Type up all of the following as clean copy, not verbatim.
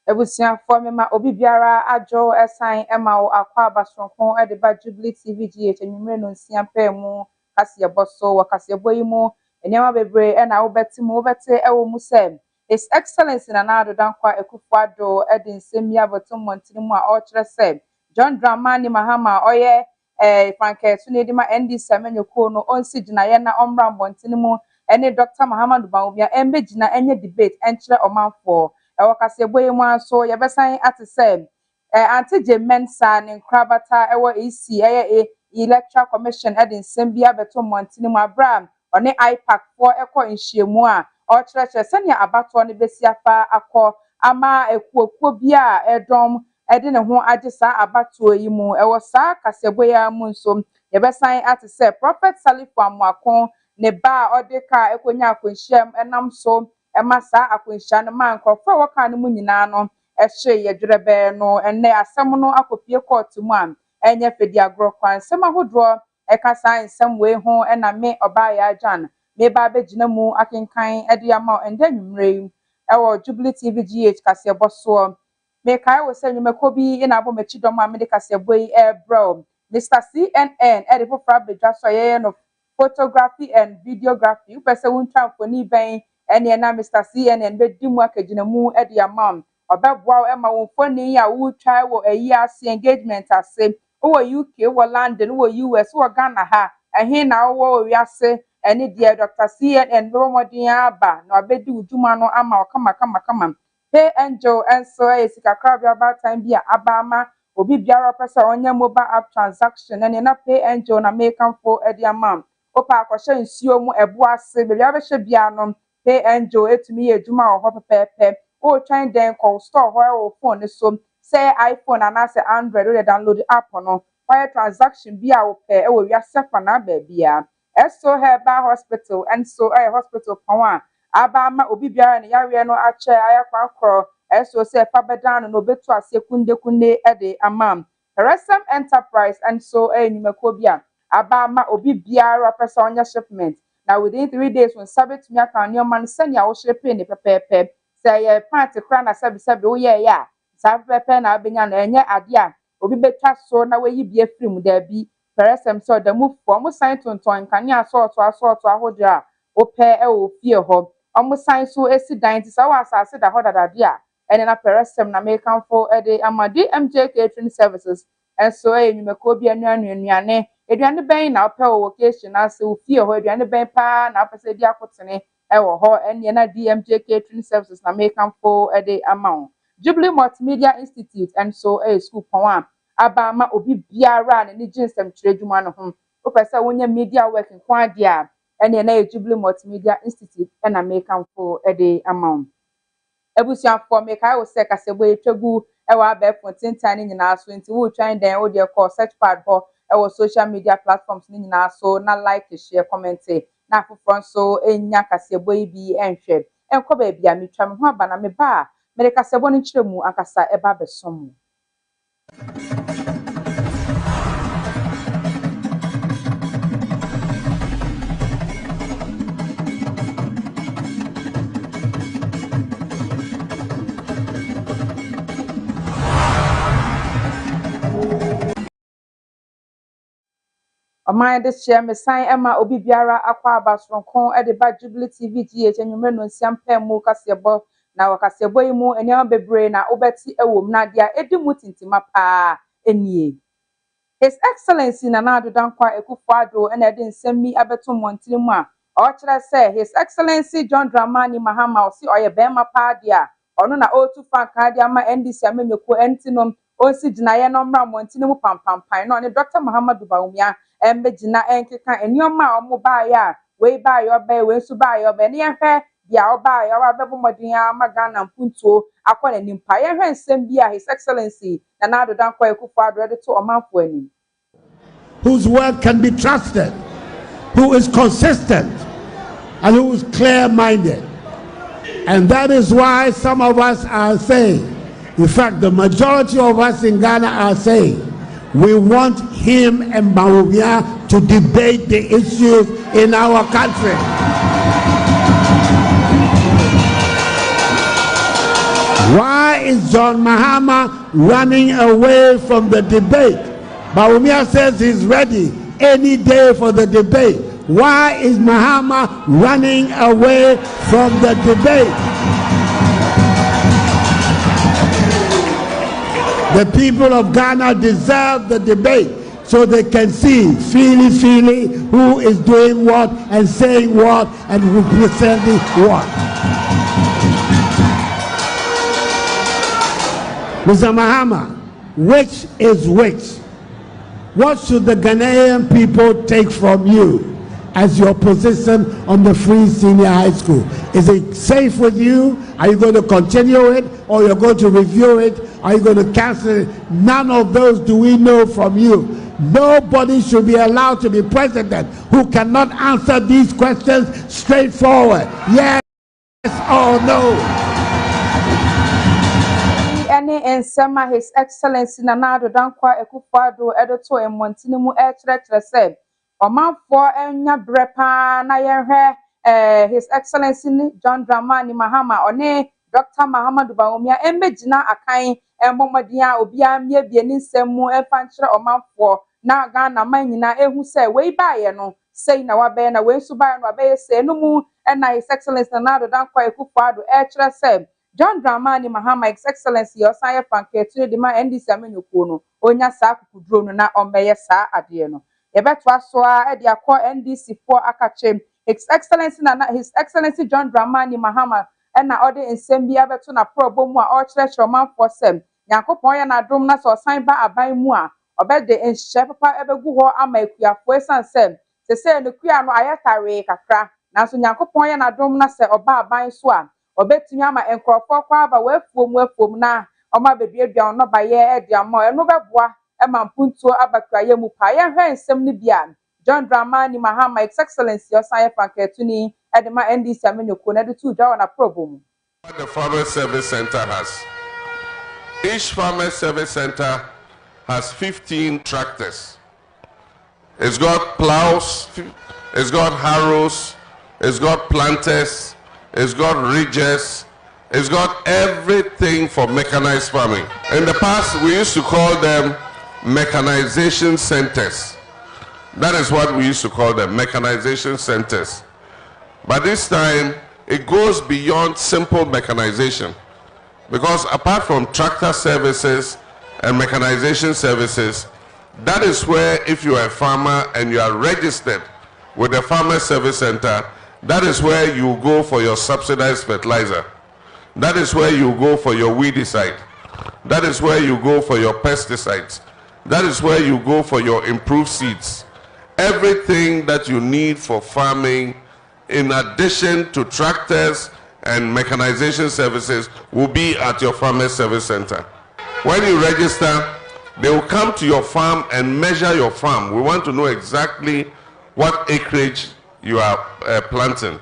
Ebusia for me ma obi biara ajo esan ema wo akwa abasronkon e de ba Jubilee TV GH enwumre no nsia pa mu kase boso wo kase boyi mu enema bebre e na wo bete e wo mu sem His Excellency Nana Dankwa Akufo-Addo e de nsemi abotom montiri mu a o kire sem John Dramani Mahama oye Franke Sunedi ma NDC amenyeko no onsi gina ye na omra montiri mu ene Dr. Muhammadu Bawumia embe gina enye debate enkire omanfo wakase boye mwanso yabesan atise antije mensa ne nkrabata ewo EC electoral commission ede nsembia beto montini mu Abraham one IPAC for eko nhyiemu a o kyerɛkyerɛ sɛnea abato ne besiafa akɔ ama ekuokuo bia edom ede ne ho agye saa abato yi mu ewo saa kaseboya mu nso yabesan atise Prophet Salifu Amuakon ne ba odeka ekonya akwanhyam enam so emasa akwanhya no man krofo woka no mu nyina no ehye yedwerebe no enne asem no akopie court mu am enye fedi agro kwan sem ahodro ekasa nsem we ho ena me obaya ajan me ba begina mu akenkan ede ama ende nwumre ewo Jubilee TV GH kase boso me kai wo se nwumeko bi ina abo machidom a me de kase boy bro Mr. CNN ede fofra bedwa so ye no photography and videography upese wuntra mfoni ben ene na Mr. CNN be dimu akagina mu e dia mam obeboa e ma wonfoni ya wu twa wo ayi ase engagement ase wo UK wo London wo US wo Ghana ha ehe na wo wiase ene dia Dr. CNN be modin aba na obedi uduma no ama okama pay angel enso esika crowd about time bia abama obi biara pesa onye mobile app transaction ene na pay angel na make am for e dia mam opa akoshe nsuo mu ebo ase be bia be hye bia no pay angel etumi ye adwuma wo pepepe o twan den call store ho wo phone so say iPhone and as Android we download the app no wire transaction bia wo pe e wo wiase fa na ba bia eso Herbal Hospital and so hospital pon aba ma obi biara ne yawe no ache ayakwa akro eso say fa bedan no betu ase kunde ede amam Resem Enterprise and so enyumako bia aba ma obi biara pesa onya shipment now within 3 days when sabit me account your man send ya wo shipping ni pepepe say ye party kra na sabi wo ye ya sa pepe na abenya na enye ade a obi betwa so na we yi bia film da bi Resem so da mu fo mo sign tonton kanya so ahodo a wo pe e wo fie ho omo sign so esi dan ti sa wa asase da ho dadade a ene na Resem na make am for e de amadi MJ Catering Services and so enyumako bia nuane eduane ben na opɛ location ase ofie ho eduane ben pa na apese di akotene wo ho ene na DMJ Catering Services na make am for e de amount Jubilee Multimedia Institute and so school pon aba ma obi biara na ni ginsem kyerejuma no ho opese wonya media work kwa dia ene na Jubilee Multimedia Institute na make am for e de amount ebusia for me kai wo se kasebo etwagu ewa abefo tintan ni nyina so nti wo twan den wo de call search pad ho ewo social media platforms ni nyina so na like share comment na afoforo so enya kasebo yi bi enhwe enko ba bia metwa me ho aba na me ba me kasebo ni kyeremu akasa eba besom Oman this year me sign Emma obi biara akwa abasronkon e de ba Jubilee TV GH enwumre no nsiampa mu kasebo na wakasebo yi mu enya bebre na obeti ewom na dia edi mu tintima pa enie His Excellency Nana Dankwa Akufo-Addo ena edi nsemi abeto montiri mu a o kire se His Excellency John Dramani Mahama osi oye bema pa dia ono na otu fanka dia ma NDC amenyeko entinom onsi ginaye no mra montiri mu pampampan no ne Dr. Muhammadu Bawumia embegina enkeka enioma omo ba ya we ba yo ba we su ba yo ba ne yehwe dia oba ya wa bebo modin magana mpuntuo akwa nimpa yehwe nsem bia His Excellency Nana Dankwa Akufo-Addo de to omanfo ani whose word can be trusted, who is consistent and who is clear-minded. And that is why some of us are saying, in fact the majority of us in Ghana are saying, we want him and Bawumia to debate the issues in our country. Why is John Mahama running away from the debate? Bawumia says he's ready any day for the debate. Why is Mahama running away from the debate? The people of Ghana deserve the debate so they can see freely who is doing what and saying what and representing what. Mr. Mahama, which is which? What should the Ghanaian people take from you as your position on the Free Senior High School? Is it safe with you? Are you going to continue it, or you're going to review it? Are you going to cancel it? None of those do we know from you. Nobody should be allowed to be president who cannot answer these questions straightforward. Yes or no? And Sema His Excellency Nana Dankwa Ekufuado Edoto and Montinimu said, Oman for Enya Brepa na His Excellency John Dramani Mahama one Dr. Muhammad Bawumia Embejina Akai and Momadia Obia Mie Semu and Fancher Oman for na Ghana Manina who say way by no say na wabena way subai no abe say no mu and His Excellency Nana Dankwa Ekufuado said John Dramani Mahama His Excellency Osaya Franke to the ma NDC amenyuko no onya saa kukudro no na omeye saa ade no yebetwa so a de akọ NDC for akachem His Excellency John Dramani Mahama na ode nsem bia beto na probo mu a o kyerɛkyerɛ manfo sem Nyankopon ya na dom na so san ba aban mu a obede nhye papa ebegu ho ama ekuafo esan sem se no kua no ayetare kakra nanso Nyankopon ya na dom na se oba aban so a obetumi ama enkrofo kwa aba wefuom na oma beduadua no ba ye ediamo eno beboa ema mpuntuo abakraye mu pa ye hwe nsem ni bia John Dramani Mahama His Excellency Osaya Franketuni edema NDC amenyoko na de tu dwa na problem. The Farmer Service Center has. Each Farmer Service Center has 15 tractors. It's got plows, it's got harrows, it's got planters, it's got ridges, it's got everything for mechanized farming. In the past, we used to call them mechanization centers. That is what we used to call them, mechanization centers. But this time, it goes beyond simple mechanization. Because apart from tractor services and mechanization services, that is where if you are a farmer and you are registered with the Farmer Service Center, that is where you go for your subsidized fertilizer. That is where you go for your weedicide. That is where you go for your pesticides. That is where you go for your improved seeds. Everything that you need for farming, in addition to tractors and mechanization services, will be at your Farmer Service Center. When you register, they will come to your farm and measure your farm. We want to know exactly what acreage you are planting.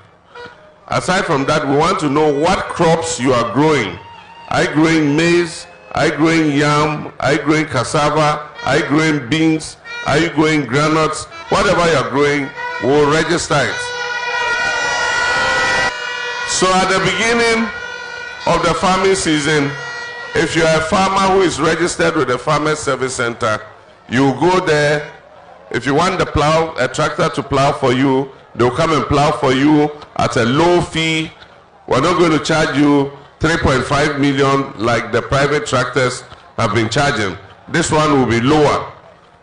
Aside from that, we want to know what crops you are growing. Are you growing maize? Are you growing yam? Are you growing cassava? Are you growing beans? Are you growing granules? Whatever you are growing, we'll register it. So at the beginning of the farming season, if you are a farmer who is registered with the Farmer Service Center, you go there. If you want a tractor to plow for you, they'll come and plow for you at a low fee. We're not going to charge you 3.5 million like the private tractors have been charging. This one will be lower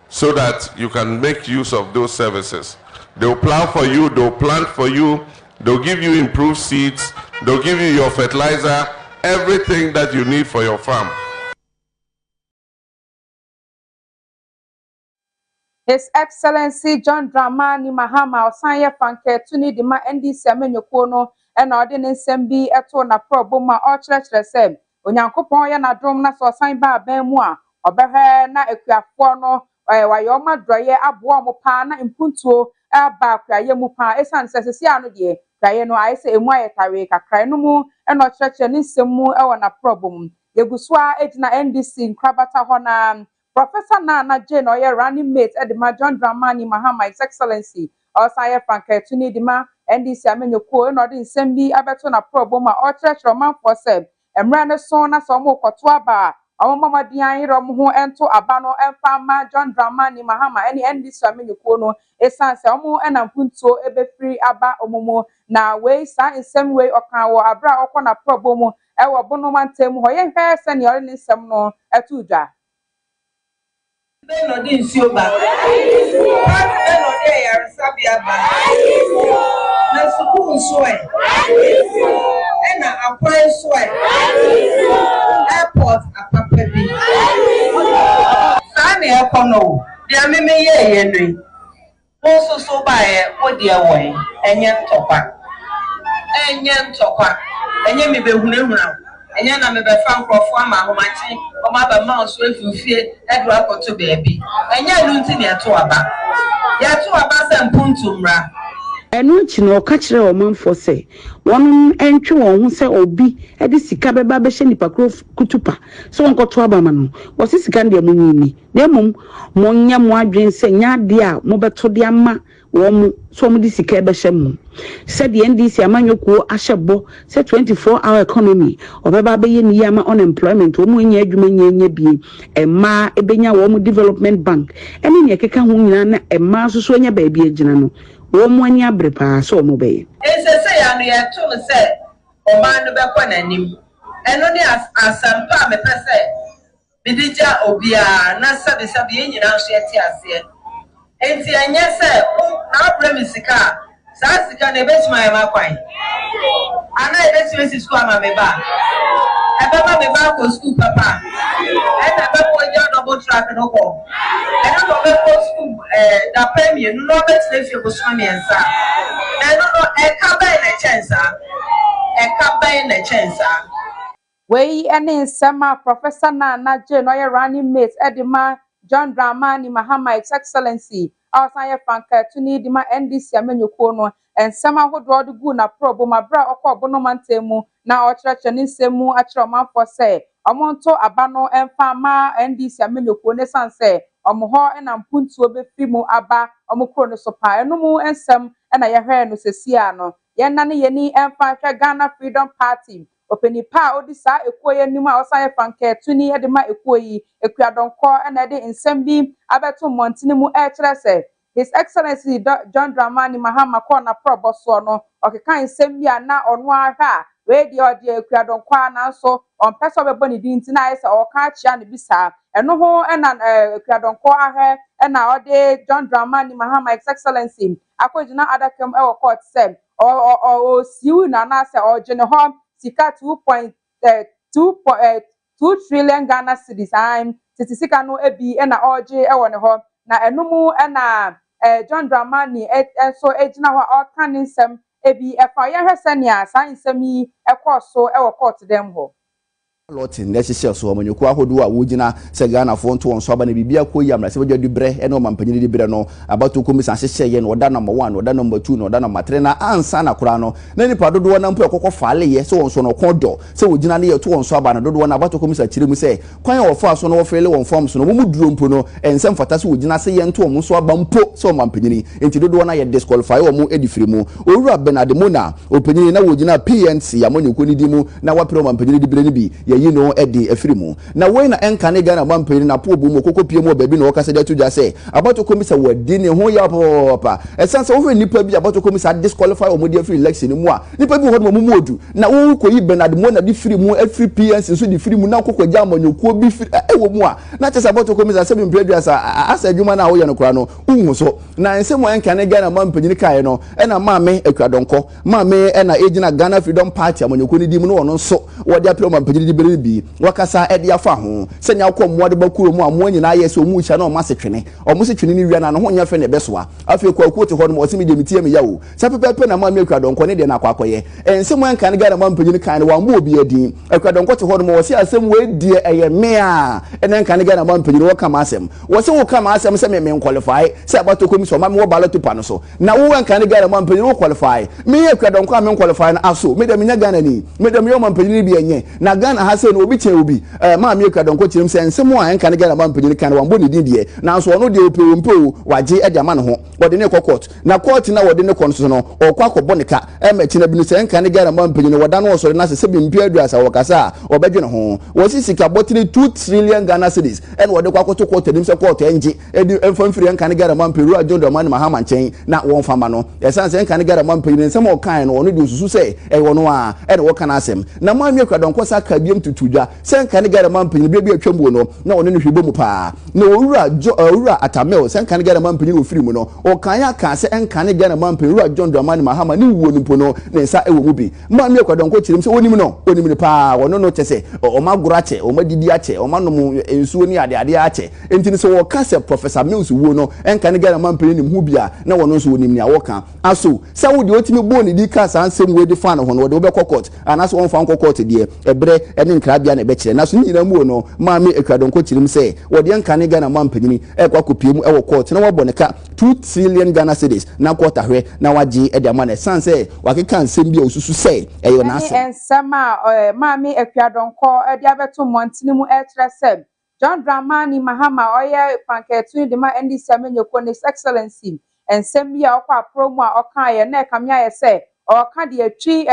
so that you can make use of those services. They'll plow for you, they'll plant for you, they'll give you improved seeds, they'll give you your fertilizer, everything that you need for your farm. His Excellency John Dramani Mahama Osanya Franketuni de ma NDC amenyoko no e na ode ne nsem bi eto na problem a o kyerɛkyerɛ sɛ Onyankopɔn ya na dom na so san ba aban mu a obɛhɛ na ekuafo no waye omadroye aboa mo pa na impuntuo aba kwaye mu pa esan sɛ ano de kwaye no ayi sɛ emu ayetare kakra no mu e na kyerɛkyerɛ ne nsem mu e wɔ na problem yegusua ejina NDC nkrabata hɔ na Professor Nana Jane Oye running mate Edema John Dramani Mahama His Excellency Osaya Franketuni Dima NDC amenyoko no de nsem bi abeto na problem a o kyerɛkyerɛ manfo sɛ emra ne so na so mo kwoto aba Mamadi Rom who ento abano enfama John Dramani Mahama any NDC amenyuko no esan se omo enampunto ebe free aba omomo na we sa in same way okan wo abra okona problem e wo bono mantem ho ye hwe se ne ore ne nsem no etudwa no din si oba no dey yar sabia ba na sukun so na akwai so airport apapa bi sa na ekono dia meme ye no so so ba wo dia wo enye ntokwa enye me behunahuna enye na me be fa nkrofo ama ahomachi ba ma so afufie edu akoto beebi enye nu nti ne to aba ya to aba se mpuntumra enu nchi na oka kire omanfo se wonu entwe won ho se obi e de sika beba be hye nipa kutupa so won koto aba ma no wo se sika ndie munyini na mum monnya mo adwen se nya de a mo beto de ama wo mu so mo de sika be hye mu se de NDC amanyokuo ahyebo se 24-hour economy obeba be ye ni ama unemployment wo mu nya adwuma nya bi emma ebenya wo mu development bank eni ne keka ho nyina na emma so so nya ba bi agina no wo mo ani abrepa so mo be se ya no ye to no se o ma no be kwa nanim eno ni asampa me pese bidija obia na sabi enyina so yeti ase enti anye se na problem sika sa sika na betima ya makwan ana betima si school ama me ba ebe ma me ba ko school papa ebe be ko je double track no ko ebe no be ko school da premier no betima fi ko so me ensa no e ka ba na chance we ene nsema Professor Nana J no ye running mate edima John Dramani Mahama His Excellency Awsan ye fanka tuni dima NDC amenyuko no ensema hodo de gu na problem abra okọ bono mantemu na ochreche ni nsemu achre omanfo se omonto abano emfa ma NDC amenyuko ne sanse omoho na mpuntu obefimu aba omukro no sopa enumu ensem na ye hwe no sesia no ye nane ye ni emfa hwe Ghana Freedom Party openipa odisa ekoye nimu a osan ye fanka tuni ye de ma ekoyi ekuadonko na de nsem bi abeto montini mu kire se His Excellency John Dramani Mahama Kona Proboso no okeka nsem bi na ono ahwa we di odi ekuadonko na so on peso bebo ni dinti na ese oka achia ne bisa eno ho na ekuadonko ahwe na odi John Dramani Mahama His Excellency akojina adakem e court se o siu na na se o jene ho sika 2 trillion Ghana cedis sika no ebi na oje e wone ho na enumu na John Dramani so ejina ho ọkan nsem ebi efa ye hwesenia san nsem yi ekoso e wo court dem ho Lotin na hyehyɛ so amanyoku ahodo a wogina sɛ Ghana fo nto wɔn so aba na bibia koyi amra sɛ wodwa dubre ɛna ɔmampanyini de bre no abato komisa hyehyɛ ye no oda number 1 oda number 2 no oda number 3 na ansa na kora no na nipa dodo na mpo ekokɔ faale ye sɛ wɔn so no kɔdɔ sɛ wogina ne ye to wɔn so aba na dodo na abato komisa kyerɛ mu sɛ kwan a wɔfa so no wɔfele wɔn form so no mu duro mpo no ensɛm fata sɛ wogina sɛ ye nto wɔn so aba mpo sɛ ɔmampanyini enti dodo na ye disqualify wɔn edifiri mu owura Bernard Mona opanyini na wogina PNC amanyoku ni di mu na wapere ɔmampanyini de bre ni bi ye no edi efirimu na we na enka ne Ghana mampani na po bu mu kokopie mu baabi na wokasa da tudwa se abato komisa wadi ne ho ya papa esanse wo nipa bi abato komisa disqualify o modi afiri election mu a nipa bi ho no mu odu na wo koyi Bernard Mona di firi mu afiri PNC so di firi mu na kokogya amanyokuo bi firi ewo mu a na chesa abato komisa se bi mpredua asa adwuma na wo ye no kora no unhu so na ense mo enka ne Ghana mampani kae no na maame akwadonko maame na ejina Ghana Freedom Party amanyokuo ni di mu no ono so wodi apre mampani di bere bi wakasa edi afa ho senya akọ mmode bakuro mu amu nyina ayese omu hya na o masetwene o musetwene ni wia na no ho nya fe ne besoa afi kwa kote ho no osimi de mitie me yawo se pepepe na ma me akwadonko ne de na akwakoye ensem enka ne Ghana mampanyini kan wa mbo obi adi akwadonko te ho no wo se asem we die eye me a ene enka ne Ghana mampanyini wo kama asem wo se wo kama asem se me qualify se abato komiso ma me wo ballot paper no so na wo enka ne Ghana mampanyini wo qualify me akwadonko a me qualify na aso me de me nya Ghana ni me de me yo mampanyini bi enye na Ghana say no obi che obi ma me kwa donko chirim se nsemo a enka ne Ghana mampanyin kan wambo ne din de na so ono de opewompewo waje e de ama ne ho wode ne court na court na wode ne konso no okwa akobɔ ne ka ma chi na bi ne se enka ne Ghana mampanyin wada no so na se bi mpia asa wokasa obedwe ne ho wo sika botire 2 trillion Ghana cedis en wode kwa akoto court nim se court enje edi emfamfiri enka ne Ghana mampanyin John Dramani Mahama nchen na won fama no esan se enka ne Ghana mampanyin nsem okan no ono de osusu se e wono a e de woka na asem na ma me kwa donko sa ka biem tutudwa se enka ne Ghana mampanyin bia atwambo no na ono ne hwebo mu pa na owura atamel se enka ne Ghana mampanyin ofiri mu no okan ya ka se enka ne Ghana mampanyin John Dramani Mahama ne wuo no mpo no ne nsa ewo mu bi ma me kwa donko chirim se onim ne pa wono no tese o magura che o madidi ache o manom ensuo ni ade ache entini se wo ka se Professor Mills wuo no enka ne Ghana mampanyin nim hu bia na wono nso onim ni awoka aso se wo de otimi bo ne di ka san sem we de fa no ho no de wo be court anaso won fa court de ebre ene nkrabia na be kire na so nyina mu no ma me ekwadonko chirim se wo de enka ne Ghana mampanyin ekwa kopiem e wo court na wo bo ne ka 2 trillion Ghana cedis na quarter hwe na waji e de ama na san se wakeka nsem bia osusu se e yo na ase ensema ma me ekwadonko e de abeto montini mu e kire se John Dramani Mahama oye panketu de ma NDC amenyeko ne excellency ensem bia okwa promo a oka ye na kamya ye se oka de atwi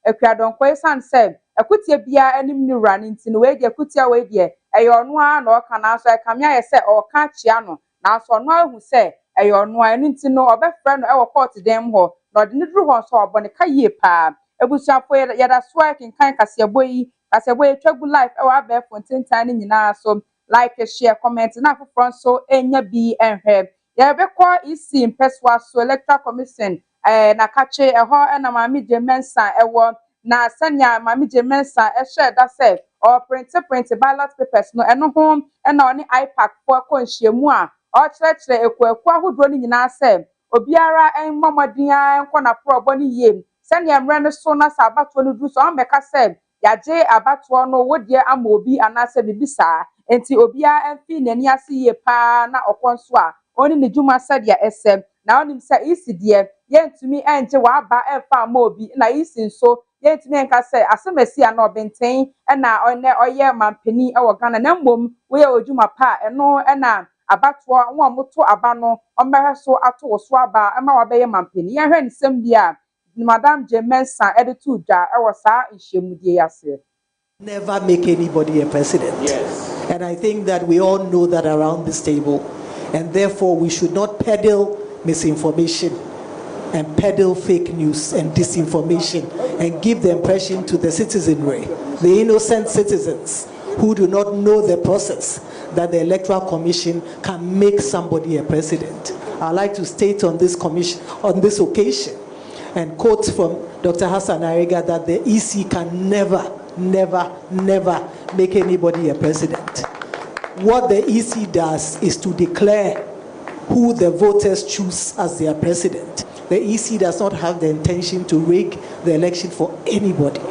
ekwadonko esan se ekutie bia anim ni rani ntini we de ekutia we de eyonu a na oka na so kamya ye se oka chia no na so no ahu se eyonu a enu ntini no obefre no e wo court dem ho na de ne duru ho so obone ka yie pa ebusuafo ye da so kan kaseboyi twagu life e wa be fontentan ni nyina so like share comment na afoforo so enya bi enhwe ye be ko isi mpeswa so electoral commission na kache ho na mami jemensa ewo na sanya mami jemensa share da say or print ballot papers no eno ho na oni ipac for konhyiemu a o kyerɛkyerɛ ekwaku ahodo ni nyina say obiara enmomodin enko na probo ni yem sanya mre no so na sabato no du so on meka say yaje abatoɔ no wodie ama obi anase bibisa enti obia emfi nani ase ye pa na okonso a oni ne dwuma sadia esem na onim se isidie yentumi enje wa aba emfa ama obi na isi nso yentumi enka se asemasi ana obenten na oye mampani e wo Ghana na mmom we ye odwuma pa eno na abatoɔ wo moto aba no ombehe so ato so aba ema wa be ye mampani ye hwɛ nsem bia Madam Jemensa editu da ewasa inshemudie yase. Never make anybody a president. Yes. And I think that we all know that around this table, and therefore we should not peddle misinformation and peddle fake news and disinformation and give the impression to the citizenry, the innocent citizens who do not know the process, that the Electoral Commission can make somebody a president. I'd like to state on this occasion and quote from Dr. Hassan Ariga that the EC can never make anybody a president. What the EC does is to declare who the voters choose as their president. The EC does not have the intention to rig the election for anybody.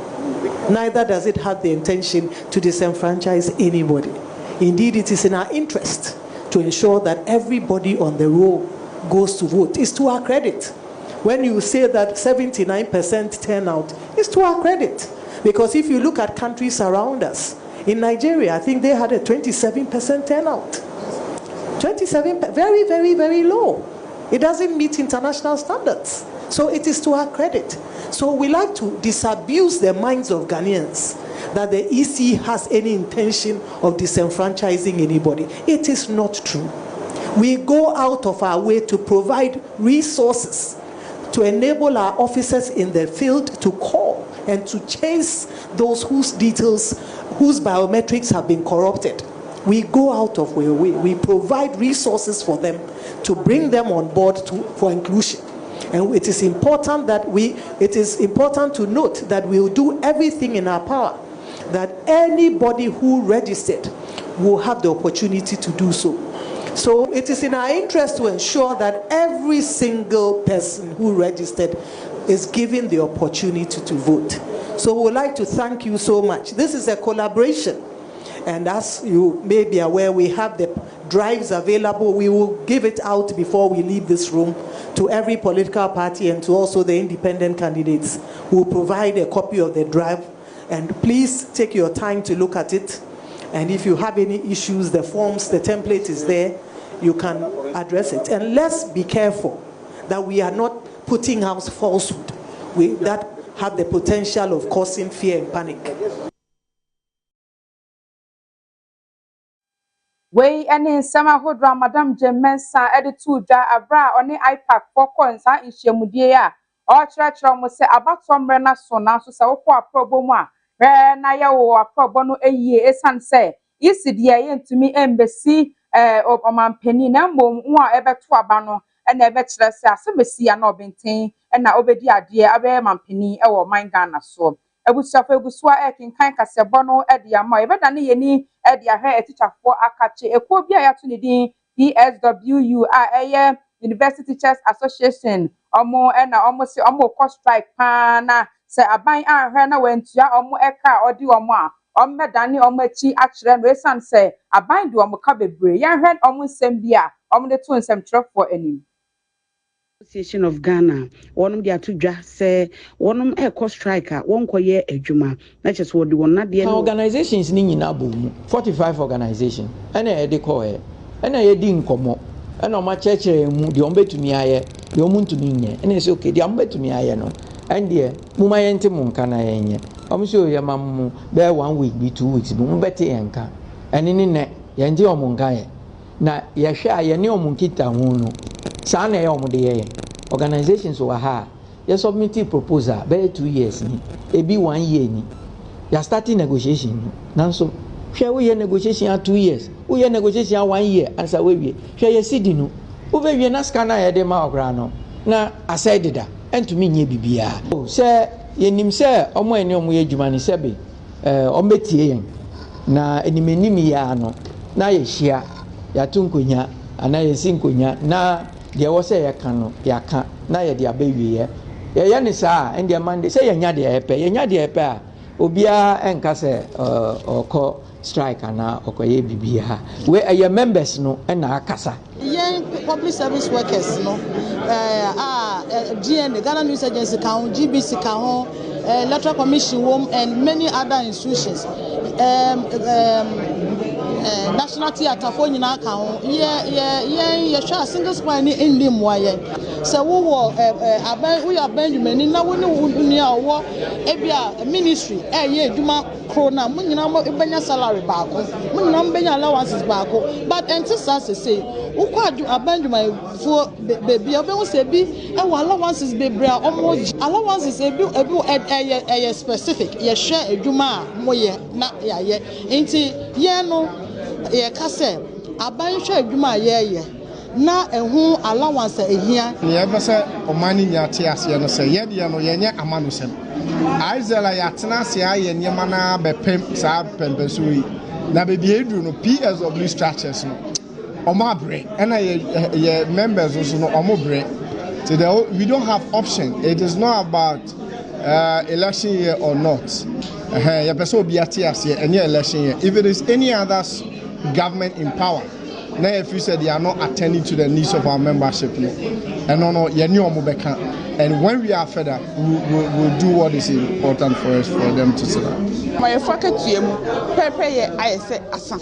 Neither does it have the intention to disenfranchise anybody. Indeed, it is in our interest to ensure that everybody on the roll goes to vote. It's to our credit. When you say that 79% turnout, it's to our credit. Because if you look at countries around us, in Nigeria, I think they had a 27% turnout. 27, very, very, very low. It doesn't meet international standards. So it is to our credit. So we like to disabuse the minds of Ghanaians that the EC has any intention of disenfranchising anybody. It is not true. We go out of our way to provide resources to enable our officers in the field to call and to chase those whose details, whose biometrics have been corrupted. We go out of our way. We provide resources for them to bring them on board for inclusion. And it is important to note that we will do everything in our power that anybody who registered will have the opportunity to do so. So it is in our interest to ensure that every single person who registered is given the opportunity to vote. So we would like to thank you so much. This is a collaboration. And as you may be aware, we have the drives available. We will give it out before we leave this room to every political party and to also the independent candidates. We'll provide a copy of the drive And please take your time to look at it. And if you have any issues, the forms, the template is there, you can address it. And let's be careful that we are not putting out falsehood that have the potential of causing fear and panic. Wey ene nsema hodra Madam Jemensa editu da abra oni iPad for konsa inhyemudie a o kyerɛkyerɛ mo se abatomre na so na so se wokɔ aprobo mu a na ye wo aprobo no eyie esan se isidi ye ntumi embesi omampani na mmom wo a ebeto aba no na ebekyerɛ se asebesi ya na obenten na obedi ade abe mampani ewo man Ghana so ebusuafo egusua ekinkan kasebo no ede ama ebeda ne yeni ede ahwe etichafo akache ekuo bia ya to ne din PSWU a eye University Teachers Association omo na omo se omo ko strike pa na se aban ahwe na wantua omo eka odi omo a ommedane omo achi akire no esan se aban de omo ka bebre ya hwe omo nsem bia omo de to nsem trefo anim. Association of Ghana, one de atudwa say one eko striker, one koye adwuma. Na just what the one na de organizations ni nyina bomu 45 organization. Ena e de ko e. Ena ye di nkomo. Ena o ma chechere mu de ombetumi aye, de omuntumi nye. Ena say okay, de ombetumi aye no. Ende mu ma yente mu nka na yenye. Omo say o ye mamu be 1 week be 2 weeks bu mu bete yenka. Ene ni ne yenje omo nka ye. Na ye hwe aye ne omo nkita hu no. Saa na ya de ye organizations were ha ya submit proposal be 2 years ni ebi 1 year ni ya starting negotiation ni nanso hwe we ye negotiation 2 years we ye negotiation 1 year ansa we wie hwe ye sidi no we be wie na scanner ye de ma okra no na aside da entumi nye bibia se ye nim se omo ene omo ye dwuma ni sebe ombetie yen na enimeni ya no na ye hia ya tunkonya ana ye sinkonya na de wo se yakano yaka na ye de abewie ye ne saa ende mande se ye nya de epe a obia enka se oko strike na okoye bibia we aye members no na akasa yen public service workers no GN Ghana News Agency kan GBC kan Electoral Commission and many other institutions National Theatre for nyina ka ho ye hwa single spine in nim waye se wo aban we aban dwumani na wo ne nua wo ebia ministry ye adwuma kro na mo nyina mo benya salary baako mo nyina mo benya allowances baako but entisa say wo kwa aban dwuma fo bebia obehu se bi e wo allowances bebra omo allowances ebi specific ye hwe adwuma mo ye na ye enti ye no ye kase aban hwe adwuma ye na ehu allowance ehia ne ebese omani nyate ase no se ye de no ye nye amanusem aizela ya tena ase aye nyema na bepem sa pempesui na be die edu no PSW structures no omabre na ye members also no omobre so we don't have option. It is not about election year or not ye person obi ate ase any election year if it is any other government in power. Now, if you said they are not attending to the needs of our membership, and and when we are fed up, we'll do what is important for us, for them to sit down. My faculty, prepare I say asan.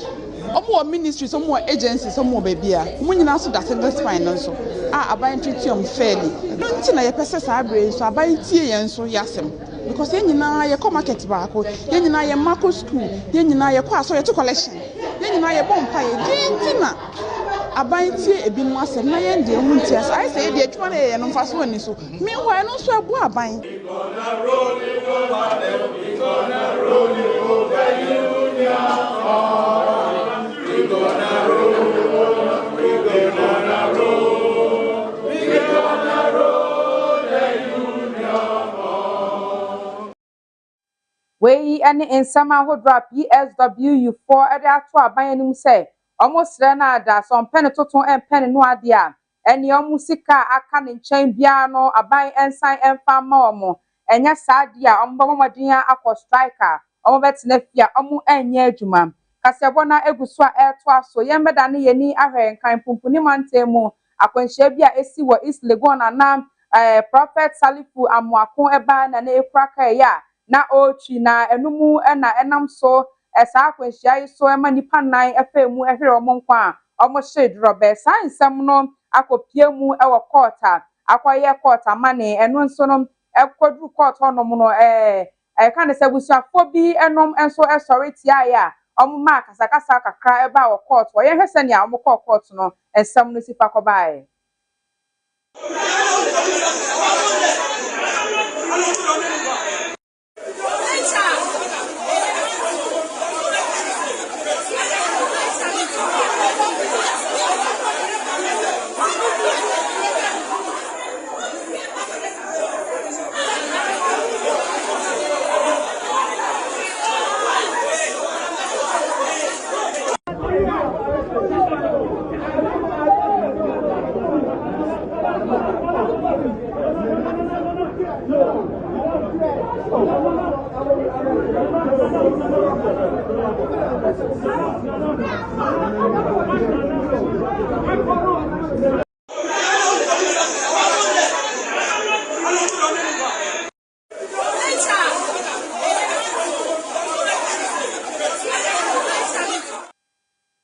Omo ministry, some more agencies, some more baby. Muni na so that single finance. Abayin treat you fairly. Don't you know your person sabre so abayin tie yen so yasem. Because yen nyina ye come market back, yen nyina ye marco school, yen nyina ye kwa so ye to collection. Yen nyina ye bompa ye dintina. Abayin tie ebi mu asem na yen de hu ntia. I say de adwuma na ye no mfa so ani so. Meanwhile no so abu abayin. We gonna roll over union. We gonna roll the union. We any in summer who drop PSWU for other to aban nim say almost na da some pen toton and pen no adia any musika aka ne nchen bia no aban ensan emfa ma omo enya sadia ombo modin akọ striker omo betina fia omo enya adwuma kasebona eguso a eto aso yemeda ne yeni ahwe nkan pumpuni mantemu akwanhia bia esi wo East Legon na Prophet Salifu Amuakon eba na na ekraka ya na otwi na enumu na enam so esa akwanhyia yi so ema nipa nan efa mu ehwere omo nkwa a omo hye drobe saa nsɛm no akopie mu ewo court a akoye court amane eno nso no ekodru court honom no ka ne sebusuafo bi enom enso esori tia ya omo ma kasakasa kakra eba wo court wo ye hwese ne a omo court no ensɛm no sifa kobae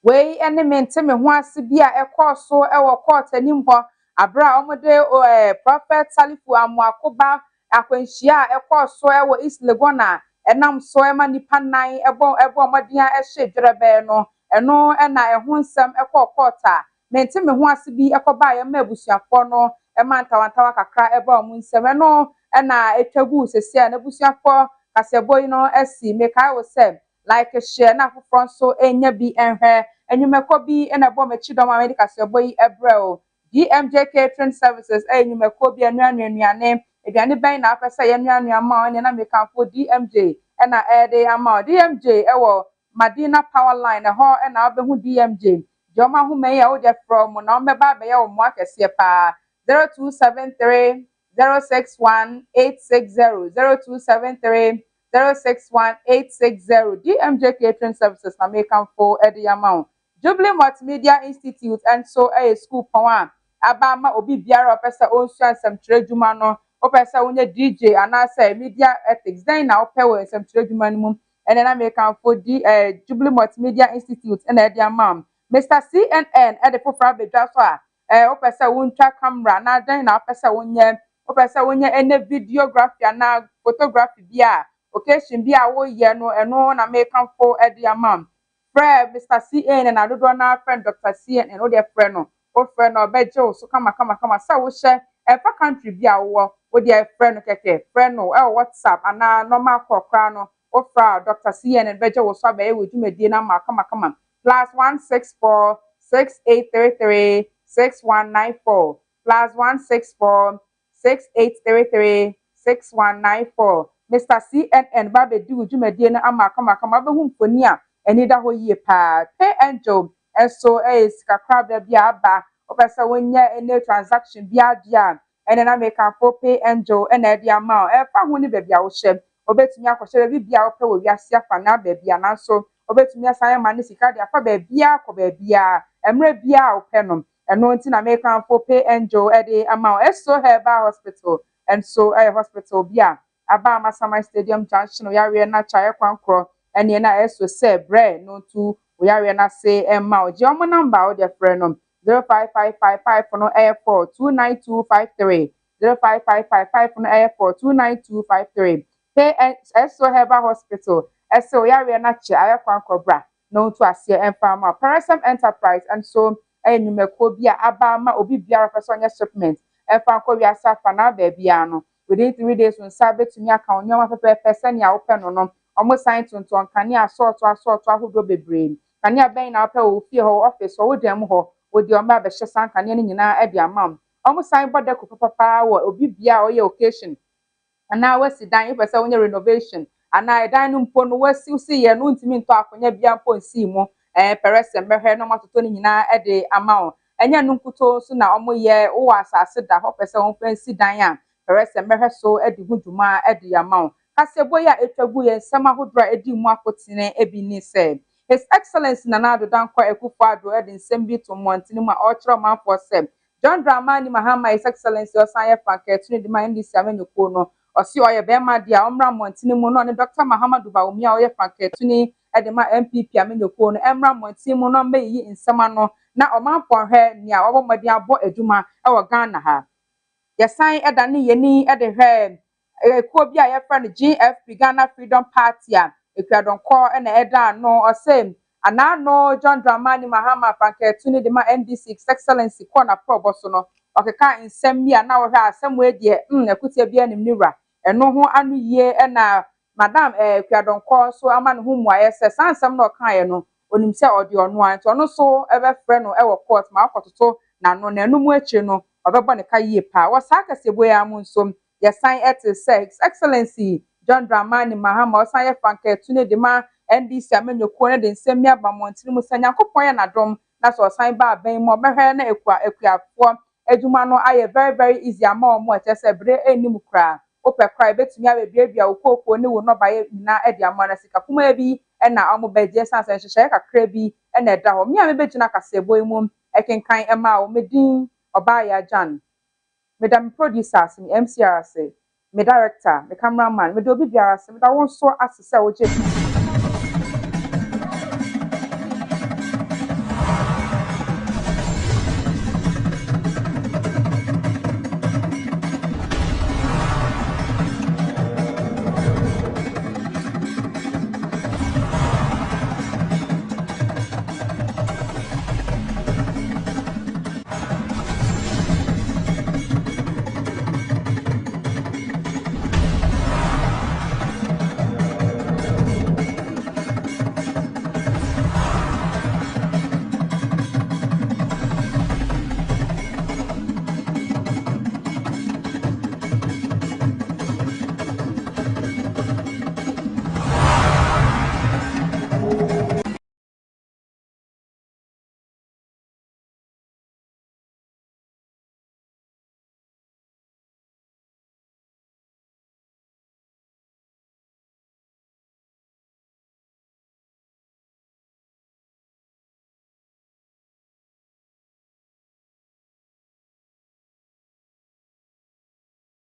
Wei ene mente me ho ase bi a ekoso ewo court anim ho abra omode prophet Salifu Amuakoba akwanhyia a ekoso ewo East Legona enam so ema nipa nan ebo omode a ehye dwerebe no eno na eho nsem court a mente me ho ase bi ekoba ya ma abusuafo no ema ntawantawa kakra eba omu nsem eno na etwagu sesia na abusuafo kaseboyi no esi mekai wo se like share na afoforo nso enya bi enhwe enyumeko bi ena bo machidom America seboyi ebrel DMJ Catering Services enyumeko bi anuane aduane ben na afesa ye anuane ma one na mekanfo DMJ ena ede ama DMJ ewo Madina Power Line ho ena obehu DMJ joma hu me ya oje from na omeba be ya omo akese pa 0273 061 860 0273 061-860 DMJ Catering Services na mekanfo ediyama Jubilee Multimedia Institute and so a school power abama obi biara opesa onsu ansem tredwuma no opesa wonye DJ anase media ethics then na opewe ansem tredwuma no ene na mekanfo Jubilee Multimedia Institute and ediyama Mr. CNN edefo fra bedwa so a opesa wontwa camera na then na opesa wonye ene videography na photography bia occasion bi a wo ye no eno na mekanfo ediyama friend Mr. CN na dodo na friend Dr. CN no de friend no o friend no beje so kama sa wo hye efa country bi a wo de friend no keke friend no WhatsApp ana normal call kra no o fra Dr. CN beje wo so abaye wo dwumedie na ma kama +164 6833 6194 +164 6833 6194 Mr. CNN babe di ujumedie na ama kama be hu mfoni a eni da ho yie pa pay angel enso sikakra bi aba opesa wonya ene transaction bi adia ene na mekanfo pay angel ena edi ama fa ho ni be bia wo hye obetumi akohye bi bia wo pe wo wiase afa na ba bia na so obetumi asan ma ne sika de afa ba bia ko ba bia emre bia wo pe no eno nti na mekanfo pay angel edi ama eso Herbal Hospital enso hospital bia aba Masama Stadium Junction oyare na chaye kwankro ene na eso se bre no tu oyare na se emma oje omo number o de frɛ no 05555 no 42925 05555 no 42925 pay eso Herbal Hospital eso oyare na chaye kwankro bra no tu ase emfama Parasem Enterprise and so enyumeko bia aba ma obi biara person shipment emfa ko wiasa fa na ba bia no within 3 days when sabetumi aka onyoma pepe sani a ope no omo sign tonton kane asort ahodo bebre kane aben na ope wo fie ho office wo dem ho wo di oma be hye san kane ni nyina e di amam omo sign bode ko papa wo obi bia o ye occasion ana wasi dan ife se wonye renovation ana dan no mpo no wasi ye no ntimi nto akonya bia mpo nsi mu perese mehwe no matoto ni nyina e di amam enya no nkuto so na omo ye wo asase da ho pese won fansi dan a perese mehwe so edi huduma edi amam kaseboy a etwagu ye nsema hodra edi mu akotene ebi ni se His Excellency Nana Addo Dankwa Akufo-Addo edi nsem bi to montini mu a ochro manfo se John Dramani Mahama His Excellency Osanye Frank Etuni di ma ndisi amenyuko no Osi oye bema dia omra montini mu no ne Dr. Mahamadu Bawumia oye franketuni edema MPP amenyoko no emra montini mu no meyi nsema no na omanfo hwe nia obomodi abo adwuma ewo Ghana ha. Yesan eda ne yeni ede hwe ekuo bi a yefra no GFP Ghana Freedom Party a ekwadonko na eda no osem anano John Dramani Mahama franketuni de ma NDC Excellency corner probo so no okeka nsem bi a na wo hwe asem we de ekutia bi anim niwra eno ho anu yie na madam kwadonko so ama ne ho muaye se sansem na okan ye no onim se odi ono an to no so ebe frɛ no ewo court ma akototo na no na enu mu achi no obebo ne ka yie pa wo sa kase boya mu nsom yesan ete Excellency John Dramani Mahama osan ye franketuni de ma NDC amenyoko ne de nsem ya ba montiri mu sanya kopon ya nadom na so osan ba aban mu obehwe na ekuafo adwuma no aye very easy ama omo etese bre enim kra ope kra betumi abebiabia okoko ne wo no baye nyina ede ama na sika kuma bi na omo beje sanse nhyehyɛ kakra bi na eda ho me a mebegina kasebo mu ekenkan ema o medin Obaya Jan medam producers me MCR say me director me cameraman me do bibiara say me da won so asese wo je